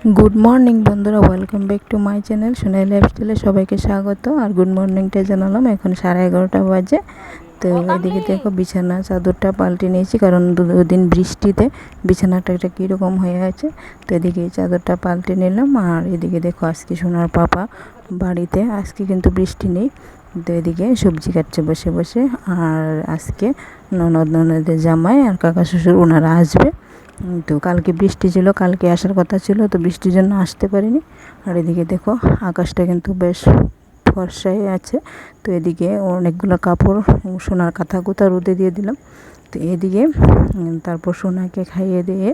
Good morning বন্ধুরা, welcome back to my channel Sonali লাইফস্টাইলে সবাইকে স্বাগত। আর গুড মর্নিংটা জানালাম। এখন 11:30 বাজে। তো এদিকে দেখো বিছানা চাদরটা পাল্টে নিয়েছি, কারণ দুদিন বৃষ্টিতে বিছানাটা একটা কীরকম হয়ে আছে। তো এদিকে চাদরটা পাল্টে নিলাম। আর এদিকে দেখো আজকে সোনার পাপা বাড়িতে, আজকে কিন্তু বৃষ্টি নেই। তো এদিকে সবজি কাটছে বসে বসে। আর আজকে ননদের জামাই আর কাকা শ্বশুর ওনারা আসবে। তো কালকে বৃষ্টি ছিল, কালকে আসার কথা ছিল, তো বৃষ্টির জন্য আসতে পারিনি। আর এদিকে দেখো আকাশটা কিন্তু বেশ ফর্সাই আছে। তো এদিকে অনেকগুলো কাপড় সোনার কাঁথা কুথা রোদে দিয়ে দিলাম। তো এদিকে তারপর সোনাকে খাইয়ে দিয়ে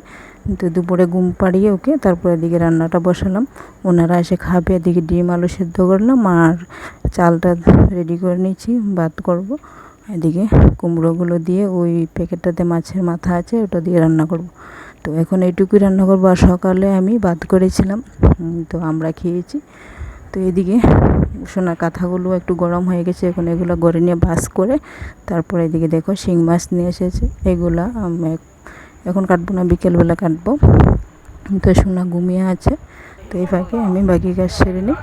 তো দুপুরে ঘুম পাড়িয়ে ওকে তারপর এদিকে রান্নাটা বসালাম। ওনারা এসে খাবে। এদিকে ডিম আলু সেদ্ধ করলাম আর চালটা রেডি করে নিয়েছি, ভাত করব। এদিকে কুমড়োগুলো দিয়ে ওই প্যাকেটটাতে মাছের মাথা আছে, ওটা দিয়ে রান্না করব। তো এখন এইটুকুই রান্না করবো। আর সকালে আমি ভাত করেছিলাম, তো আমরা খেয়েছি। তো এদিকে সোনার কাঁথাগুলো একটু গরম হয়ে গেছে, এখন এগুলো গড়ে নিয়ে ভাজ করে তারপর এদিকে দেখো শিং মাছ নিয়ে এসেছে। এগুলা এখন কাটবো না, বিকেলবেলা কাটবো। তো সোনা ঘুমিয়ে আছে। তো এই ফাঁকে আমি বাকি কাজ সেরে নিই।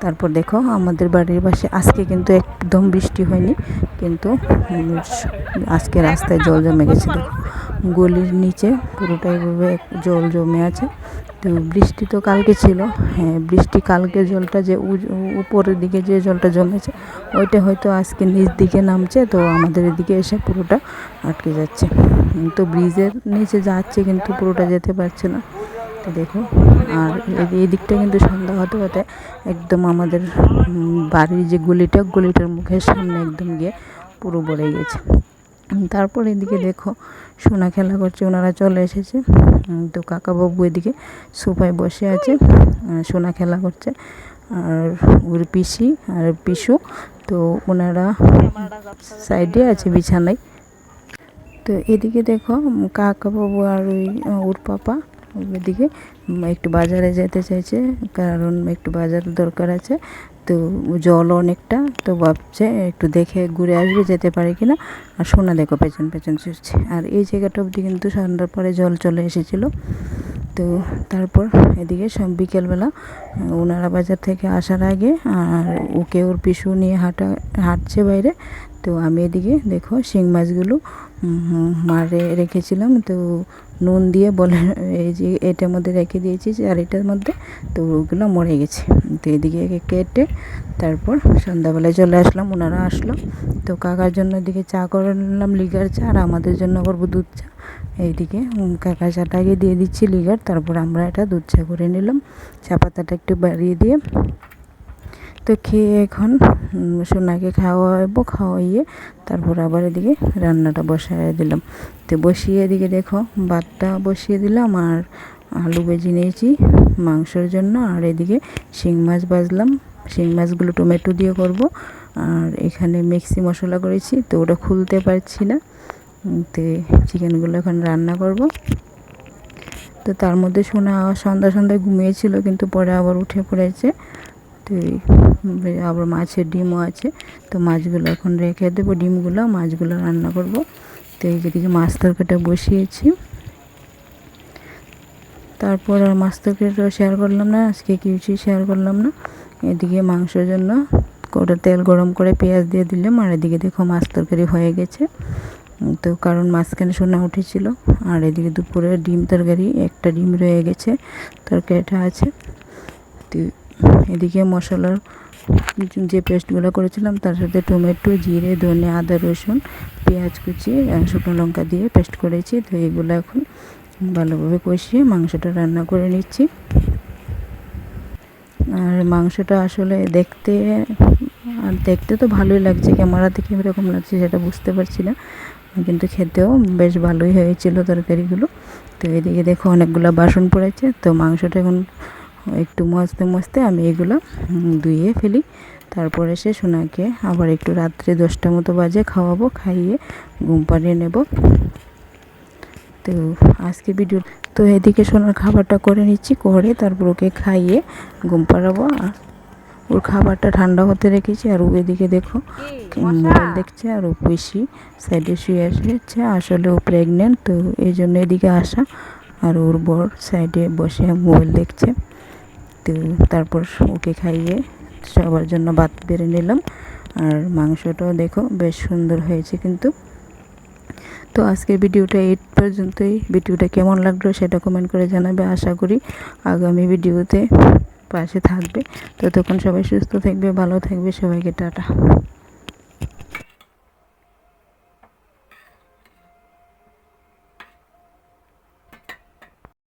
তারপর দেখো আমাদের বাড়ির পাশে আজকে কিন্তু একদম বৃষ্টি হয়নি, কিন্তু আজকে রাস্তায় জল জমে গেছে। দেখো গলির নিচে পুরোটাই জল জমে আছে। তো বৃষ্টি তো কালকে ছিল, হ্যাঁ বৃষ্টি কালকে জলটা যে উপরের দিকে যে জলটা জমেছে ওইটা হয়তো আজকে নিচ দিকে নামছে, তো আমাদের এদিকে এসে পুরোটা আটকে যাচ্ছে। তো ব্রিজের নিচে যাচ্ছে কিন্তু পুরোটা যেতে পারছে না। তো দেখো আর এই দিকটা কিন্তু সন্ধ্যা হতে হতে একদম আমাদের বাড়ির যে গলিটার মুখের সামনে একদম গিয়ে পুরো ভরে গেছে। তারপর এদিকে দেখো সোনা খেলা করছে, ওনারা চলে এসেছে। তো কাকাবাবু এদিকে সোফায় বসে আছে, সোনা খেলা করছে। আর ওর পিসি আর পিসু, তো ওনারা সাইডে আছে বিছানায়। তো এদিকে দেখো কাকাবাবু আর ওর পাপা এদিকে একটু বাজারে যেতে চাইছে, কারণ একটু বাজার দরকার আছে। তো জল অনেকটা, তো ভাবছে একটু দেখে ঘুরে আসবে, যেতে পারে কিনা। আর সোনা দেখো পেছন পেছন ছুটছে। আর এই জায়গাটা অবধি কিন্তু সন্ধ্যার পরে জল চলে এসেছিলো। তো তারপর এদিকে সব বিকেলবেলা ওনারা বাজার থেকে আসার আগে আর ওকে ওর পিসু নিয়ে হাঁটছে বাইরে। তো আমি এদিকে দেখো শিং মাছগুলো মারে রেখেছিলাম, তো নুন দিয়ে বলে এই যে এটার মধ্যে রেখে দিয়েছি আর এটার মধ্যে, তো ওগুলো মরে গেছে। তো এদিকে কেটে তারপর সন্ধ্যাবেলায় চলে আসলাম, ওনারা আসলো। তো কাকার জন্য এদিকে চা করে নিলাম, লিগার চা, আর আমাদের জন্য করবো দুধ চা। এইদিকে কাকা চাটাকে দিয়ে দিচ্ছি লিগার, তারপর আমরা এটা দুধ চা করে নিলাম, চা পাতাটা একটু বাড়িয়ে দিয়ে। তো খেয়ে এখন সোনাকে খাওয়াইয়ে তারপর আবার এদিকে রান্নাটা বসায় দিলাম। তো বসিয়ে এদিকে দেখো ভাতটা বসিয়ে দিলাম আর আলু ভেজে নিয়েছি মাংসের জন্য। আর এদিকে শিং মাছ ভাজলাম, শিং মাছগুলো টমেটো দিয়ে করব। আর এখানে মিক্সি মশলা করেছি, তো ওটা খুলতে পারছি না। তো চিকেনগুলো এখন রান্না করব। তো তার মধ্যে সোনা সন্ধ্যায় ঘুমিয়েছিল, কিন্তু পরে আবার উঠে পড়েছে। তো আবার মাছের ডিমও আছে, তো মাছগুলো এখন রেখে দেবো, ডিমগুলো মাছগুলো রান্না করব। তো এইদিকে মাছ তরকারিটা বসিয়েছি। তারপর আর মাছ তরকারিটা শেয়ার করলাম না, আজকে কিছুই শেয়ার করলাম না। এদিকে মাংসের জন্য ওটা তেল গরম করে পেঁয়াজ দিয়ে দিলাম। আর এদিকে দেখো মাছ তরকারি হয়ে গেছে। তো কারণ মাঝখানে সোনা উঠেছিল। আর এদিকে দুপুরে ডিম তরকারি, একটা ডিম রয়ে গেছে, তরকারিটা আছে। তো এদিকে মশলার যে পেস্টগুলো করেছিলাম তার সাথে টমেটো, জিরে, ধনে, আদা, রসুন, পেঁয়াজ কুচি, শুকনো লঙ্কা দিয়ে পেস্ট করেছি। তো এগুলো এখন ভালোভাবে কষিয়ে মাংসটা রান্না করে নিচ্ছি। আর মাংসটা আসলে দেখতে তো ভালোই লাগছে, ক্যামেরাতে কীরকম লাগছে সেটা বুঝতে পারছি না, কিন্তু খেতেও বেশ ভালোই হয়েছিল তরকারিগুলো। তো এদিকে দেখো অনেকগুলো বাসন পড়েছে। তো মাংসটা এখন একটু মজতে আমি এগুলো ধুয়ে ফেলি। তারপর এসে সোনাকে আবার একটু রাত্রে 10টা মতো বাজে খাওয়াবো, খাইয়ে ঘুম পাড়িয়ে নেব। তো আজকে ভিডিও তো এদিকে সোনার খাবারটা করে নিচ্ছি, করে তারপর ওকে খাইয়ে ঘুম পাড়াবো। আর ওর খাবারটা ঠান্ডা হতে রেখেছি। আর ও এদিকে দেখো মোবাইল দেখছে, আর ও পিসি সাইডে শুয়ে এসেছে। আসলে ও প্রেগনেন্ট, তো এই জন্য এদিকে আসা। আর ওর বর সাইডে বসে মোবাইল দেখছে। তো তারপর ওকে খাইয়ে সবার জন্য ভাত বেড়ে নিলাম। আর মাংসটাও দেখো বেশ সুন্দর হয়েছে কিন্তু। তো আজকের ভিডিওটা এই পর্যন্তই। ভিডিওটা কেমন লাগলো সেটা কমেন্ট করে জানাবে। আশা করি আগামী ভিডিওতে পাশে থাকবে। ততক্ষণ সবাই সুস্থ থাকবে, ভালো থাকবে। সবাইকে টাটা।